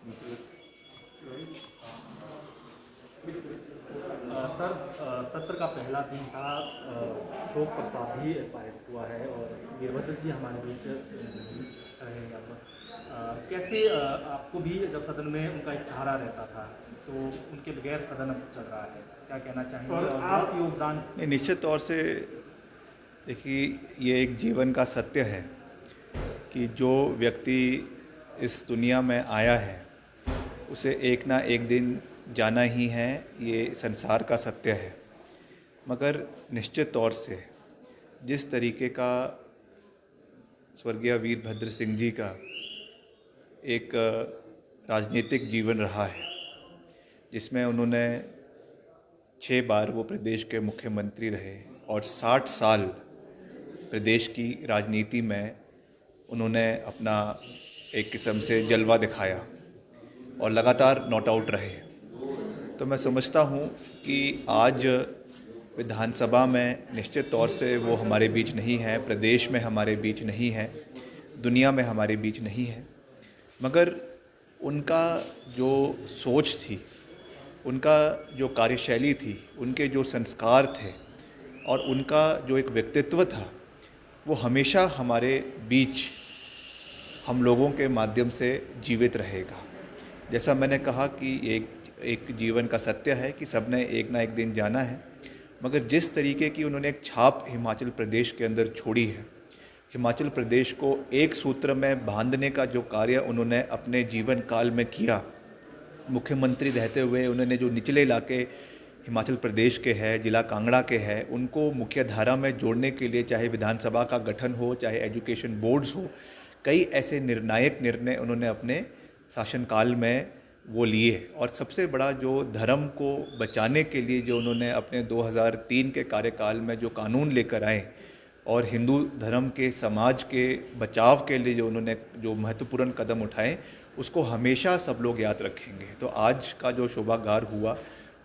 Sir, सत्र का पहला दिन था। शोक प्रस्ताव भी पारित हुआ है और वीरभद्र जी हमारे बीच नहीं रहेंगे अब। कैसे आपको भी जब सदन में उनका एक सहारा रहता था, तो उनके बगैर सदन अब चल रहा है, क्या कहना चाहेंगे और आप योगदान? नहीं, निश्चित तौर से देखिए, ये एक जीवन का सत्य है कि जो व्यक्ति इस दुनिया में आया है उसे एक ना एक दिन जाना ही है, ये संसार का सत्य है। मगर निश्चित तौर से जिस तरीके का स्वर्गीय वीरभद्र सिंह जी का एक राजनीतिक जीवन रहा है, जिसमें उन्होंने 6 बार वो प्रदेश के मुख्यमंत्री रहे और 60 साल प्रदेश की राजनीति में उन्होंने अपना एक किस्म से जलवा दिखाया और लगातार नॉट आउट रहे। तो मैं समझता हूँ कि आज विधानसभा में निश्चित तौर से वो हमारे बीच नहीं है, प्रदेश में हमारे बीच नहीं है, दुनिया में हमारे बीच नहीं है, मगर उनका जो सोच थी, उनका जो कार्यशैली थी, उनके जो संस्कार थे और उनका जो एक व्यक्तित्व था, वो हमेशा हमारे बीच हम लोगों के माध्यम से जीवित रहेगा। जैसा मैंने कहा कि एक जीवन का सत्य है कि सबने एक ना एक दिन जाना है, मगर जिस तरीके की उन्होंने एक छाप हिमाचल प्रदेश के अंदर छोड़ी है, हिमाचल प्रदेश को एक सूत्र में बांधने का जो कार्य उन्होंने अपने जीवन काल में किया, मुख्यमंत्री रहते हुए उन्होंने जो निचले इलाके हिमाचल प्रदेश के हैं, जिला कांगड़ा के हैं, उनको मुख्य धारा में जोड़ने के लिए चाहे विधानसभा का गठन हो, चाहे एजुकेशन बोर्ड्स हो, कई ऐसे निर्णायक निर्णय उन्होंने अपने शासनकाल में वो लिए। और सबसे बड़ा जो धर्म को बचाने के लिए जो उन्होंने अपने 2003 के कार्यकाल में जो कानून लेकर आए और हिंदू धर्म के समाज के बचाव के लिए जो उन्होंने जो महत्वपूर्ण कदम उठाए, उसको हमेशा सब लोग याद रखेंगे। तो आज का जो शोभागार हुआ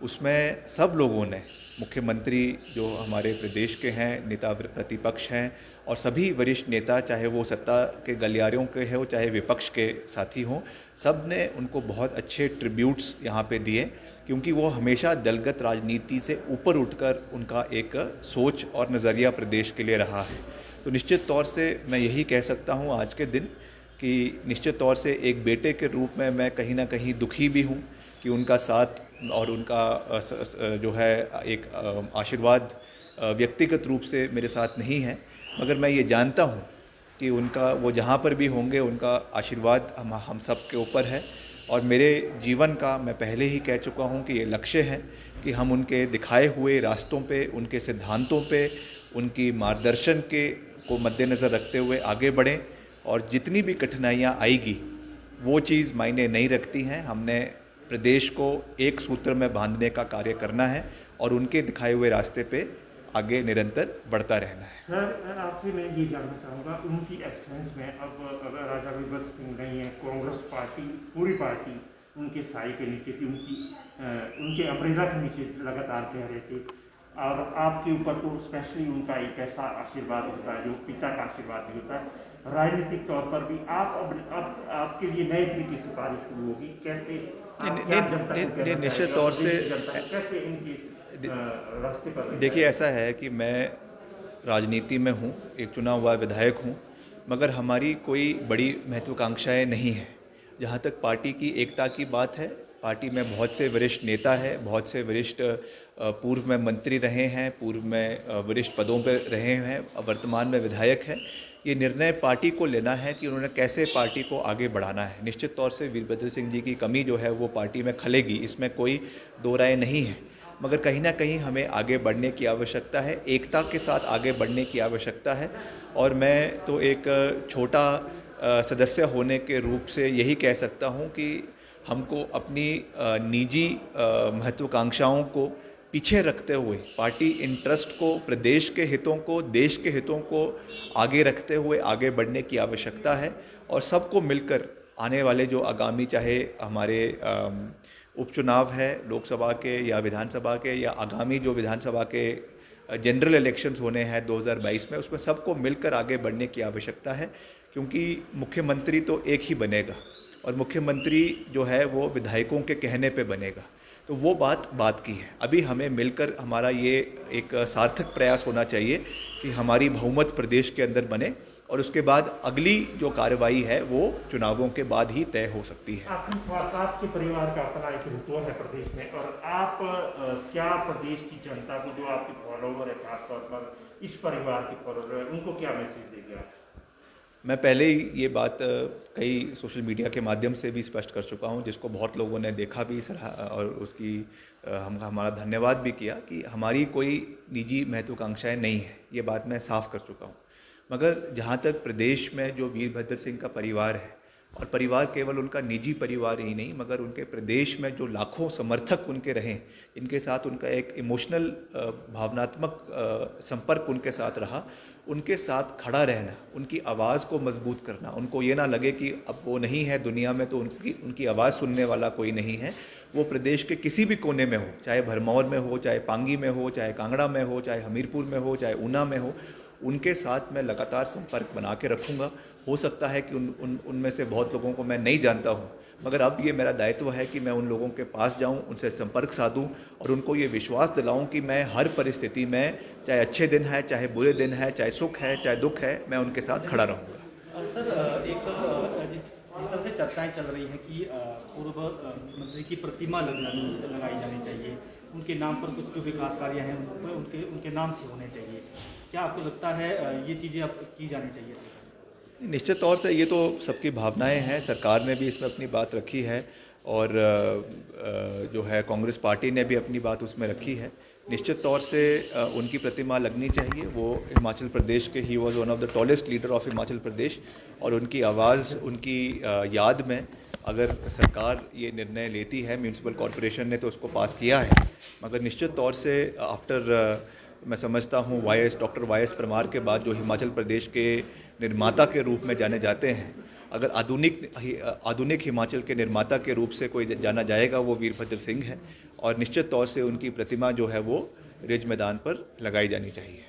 उसमें सब लोगों ने, मुख्यमंत्री जो हमारे प्रदेश के हैं, नेता प्रतिपक्ष हैं और सभी वरिष्ठ नेता, चाहे वो सत्ता के गलियारों के हो चाहे विपक्ष के साथी हों, सब ने उनको बहुत अच्छे ट्रिब्यूट्स यहाँ पे दिए, क्योंकि वो हमेशा दलगत राजनीति से ऊपर उठकर उनका एक सोच और नज़रिया प्रदेश के लिए रहा है। तो निश्चित तौर से मैं यही कह सकता हूँ आज के दिन कि निश्चित तौर से एक बेटे के रूप में मैं कहीं ना कहीं दुखी भी हूँ कि उनका साथ और उनका जो है एक आशीर्वाद व्यक्तिगत रूप से मेरे साथ नहीं है, मगर मैं ये जानता हूँ कि उनका वो जहाँ पर भी होंगे उनका आशीर्वाद हम सब के ऊपर है। और मेरे जीवन का मैं पहले ही कह चुका हूँ कि ये लक्ष्य है कि हम उनके दिखाए हुए रास्तों पे, उनके सिद्धांतों पे, उनकी मार्गदर्शन के को मद्देनज़र रखते हुए आगे बढ़ें और जितनी भी कठिनाइयाँ आएगी वो चीज़ मायने नहीं रखती हैं। हमने प्रदेश को एक सूत्र में बांधने का कार्य करना है और उनके दिखाए हुए रास्ते पे आगे निरंतर बढ़ता रहना है। सर, आपसे मैं ये जानना चाहूँगा, उनकी एब्सेंस में अब अगर राजा वीरभद्र सिंह नहीं है, कांग्रेस पार्टी पूरी पार्टी उनके साए के नीचे थी, उनके अम्ब्रेला के नीचे लगातार कह रहे थे, और आपके ऊपर तो स्पेशली उनका एक ऐसा आशीर्वाद होता है जो पिता का आशीर्वाद भी होता है। राजनीतिक तौर पर भी आप अब आपके लिए नए तरीके से कार्य शुरू होगी, कैसे निश्चित तौर से कैसे इनके रास्ते पर? देखिए, ऐसा है कि मैं राजनीति में हूँ, एक चुना हुआ विधायक हूँ, मगर हमारी कोई बड़ी महत्वाकांक्षाएं नहीं हैं। जहाँ तक पार्टी की एकता की बात है, पार्टी में बहुत से वरिष्ठ नेता हैं, बहुत से वरिष्ठ पूर्व में मंत्री रहे हैं, पूर्व में वरिष्ठ पदों पर रहे हैं, वर्तमान में विधायक हैं। ये निर्णय पार्टी को लेना है कि उन्होंने कैसे पार्टी को आगे बढ़ाना है। निश्चित तौर से वीरभद्र सिंह जी की कमी जो है वो पार्टी में खलेगी, इसमें कोई दो राय नहीं है, मगर कहीं ना कहीं हमें आगे बढ़ने की आवश्यकता है, एकता के साथ आगे बढ़ने की आवश्यकता है। और मैं तो एक छोटा सदस्य होने के रूप से यही कह सकता हूँ कि हमको अपनी निजी महत्वाकांक्षाओं को पीछे रखते हुए, पार्टी इंटरेस्ट को, प्रदेश के हितों को, देश के हितों को आगे रखते हुए आगे बढ़ने की आवश्यकता है। और सबको मिलकर आने वाले जो आगामी, चाहे हमारे उपचुनाव है लोकसभा के या विधानसभा के, या आगामी जो विधानसभा के जनरल इलेक्शंस होने हैं 2022 में, उसमें सबको मिलकर आगे बढ़ने की आवश्यकता है, क्योंकि मुख्यमंत्री तो एक ही बनेगा और मुख्यमंत्री जो है वो विधायकों के कहने पे बनेगा। तो वो बात की है। अभी हमें मिलकर हमारा ये एक सार्थक प्रयास होना चाहिए कि हमारी बहुमत प्रदेश के अंदर बने, और उसके बाद अगली जो कार्रवाई है वो चुनावों के बाद ही तय हो सकती है। आपके परिवार का अपना एक रुतबा है प्रदेश में, और आप क्या प्रदेश की जनता को, जो आपके फॉलोवर है खासतौर पर इस परिवार के फॉलोवर है, उनको क्या मैसेज देंगे आप? मैं पहले ही ये बात कई सोशल मीडिया के माध्यम से भी स्पष्ट कर चुका हूँ, जिसको बहुत लोगों ने देखा भी, सराहा और उसकी हमारा धन्यवाद भी किया कि हमारी कोई निजी महत्वाकांक्षाएं नहीं है। ये बात मैं साफ कर चुका हूँ। मगर जहाँ तक प्रदेश में जो वीरभद्र सिंह का परिवार है, और परिवार केवल उनका निजी परिवार ही नहीं, मगर उनके प्रदेश में जो लाखों समर्थक उनके रहें, इनके साथ उनका एक इमोशनल भावनात्मक संपर्क उनके साथ रहा, उनके साथ खड़ा रहना, उनकी आवाज़ को मजबूत करना, उनको ये ना लगे कि अब वो नहीं है दुनिया में तो उनकी आवाज़ सुनने वाला कोई नहीं है। वो प्रदेश के किसी भी कोने में हो, चाहे भरमौर में हो, चाहे पांगी में हो, चाहे कांगड़ा में हो, चाहे हमीरपुर में हो, चाहे ऊना में हो, उनके साथ मैं लगातार संपर्क बना के रखूँगा। हो सकता है कि उनमें से बहुत लोगों को मैं नहीं जानता हूँ, मगर अब ये मेरा दायित्व है कि मैं उन लोगों के पास जाऊँ, उनसे संपर्क साधूँ और उनको ये विश्वास दिलाऊँ कि मैं हर परिस्थिति में, चाहे अच्छे दिन है, चाहे बुरे दिन है, चाहे सुख है, चाहे दुख है, मैं उनके साथ खड़ा रहूँगा। सर, एक जिस तरह से चर्चाएं चल रही हैं कि पूर्व मंत्री की प्रतिमा लगाई जानी चाहिए, उनके नाम पर कुछ जो विकास कार्य हैं उनके नाम से होने चाहिए, क्या आपको लगता है ये चीज़ें अब की जानी चाहिए? निश्चित तौर से ये तो सबकी भावनाएं हैं। सरकार ने भी इसमें अपनी बात रखी है, और जो है कांग्रेस पार्टी ने भी अपनी बात उसमें रखी है। निश्चित तौर से उनकी प्रतिमा लगनी चाहिए। वो हिमाचल प्रदेश के, he was one of the tallest leader of Himachal Pradesh, और उनकी आवाज़, उनकी याद में अगर सरकार ये निर्णय लेती है, म्यूनसिपल कॉरपोरेशन ने तो उसको पास किया है, मगर निश्चित तौर से आफ्टर, मैं समझता हूँ, डॉक्टर वाई.एस. परमार के बाद जो हिमाचल प्रदेश के निर्माता के रूप में जाने जाते हैं, अगर आधुनिक हिमाचल के निर्माता के रूप से कोई जाना जाएगा वो वीरभद्र सिंह है, और निश्चित तौर से उनकी प्रतिमा जो है वो रिज मैदान पर लगाई जानी चाहिए।